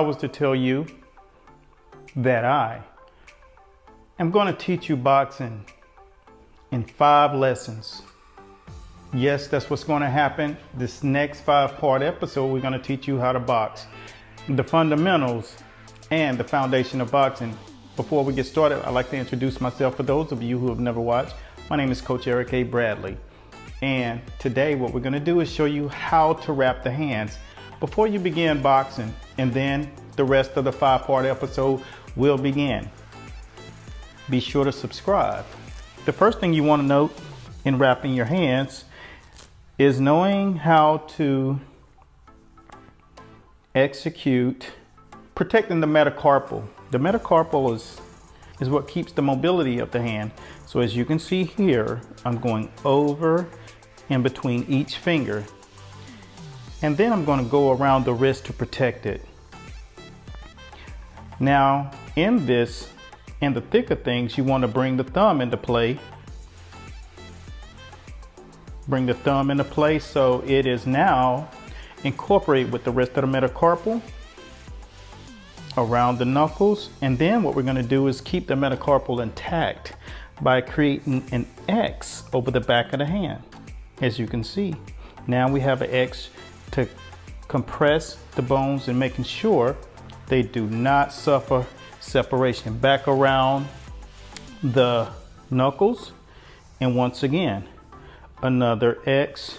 I was to tell you that I am going to teach you boxing in 5 lessons. Yes, that's what's going to happen. This next 5-part episode, we're going to teach you how to box, the fundamentals and the foundation of boxing. Before we get started, I'd like to introduce myself for those of you who have never watched. My name is Coach Eric A. Bradley. And today what we're going to do is show you how to wrap the hands before you begin boxing. And then the rest of the 5-part episode will begin. Be sure to subscribe. The first thing you want to note in wrapping your hands is knowing how to execute protecting the metacarpal. The metacarpal is what keeps the mobility of the hand. So as you can see here, I'm going over in between each finger. And then I'm going to go around the wrist to protect it. Now, in the thick of things, you want to bring the thumb into play. Bring the thumb into play so it is now incorporated with the rest of the metacarpal around the knuckles. And then what we're going to do is keep the metacarpal intact by creating an X over the back of the hand. As you can see, now we have an X to compress the bones and making sure they do not suffer separation. Back around the knuckles, and once again another X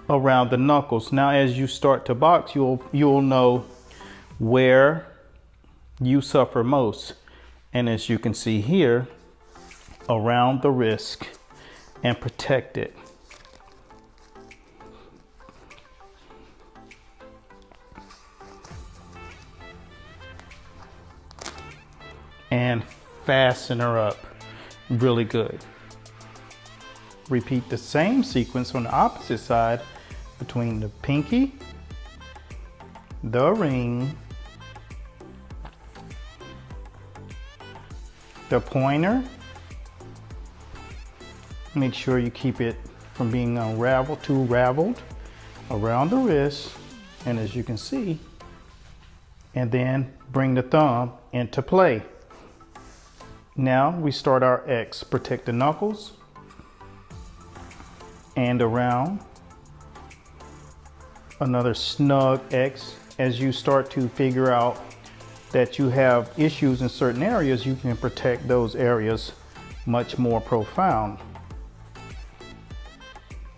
around the knuckles. Now as you start to box, you'll know where you suffer most, and as you can see here, around the wrist and protect it. And fasten her up really good. Repeat the same sequence on the opposite side between the pinky, the ring, the pointer. Make sure you keep it from being too raveled around the wrist, and as you can see, and then bring the thumb into play. Now we start our X, protect the knuckles and around, another snug X. As you start to figure out that you have issues in certain areas, you can protect those areas much more profound.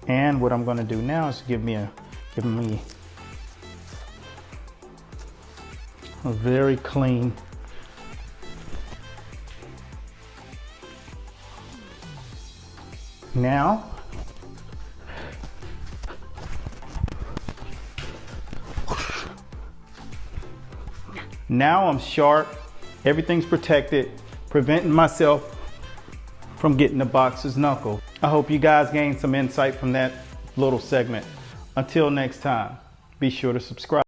And what I'm going to do now is give me a very clean now. Now I'm sharp, everything's protected, preventing myself from getting the boxer's knuckle. I hope you guys gained some insight from that little segment. Until next time, be sure to subscribe.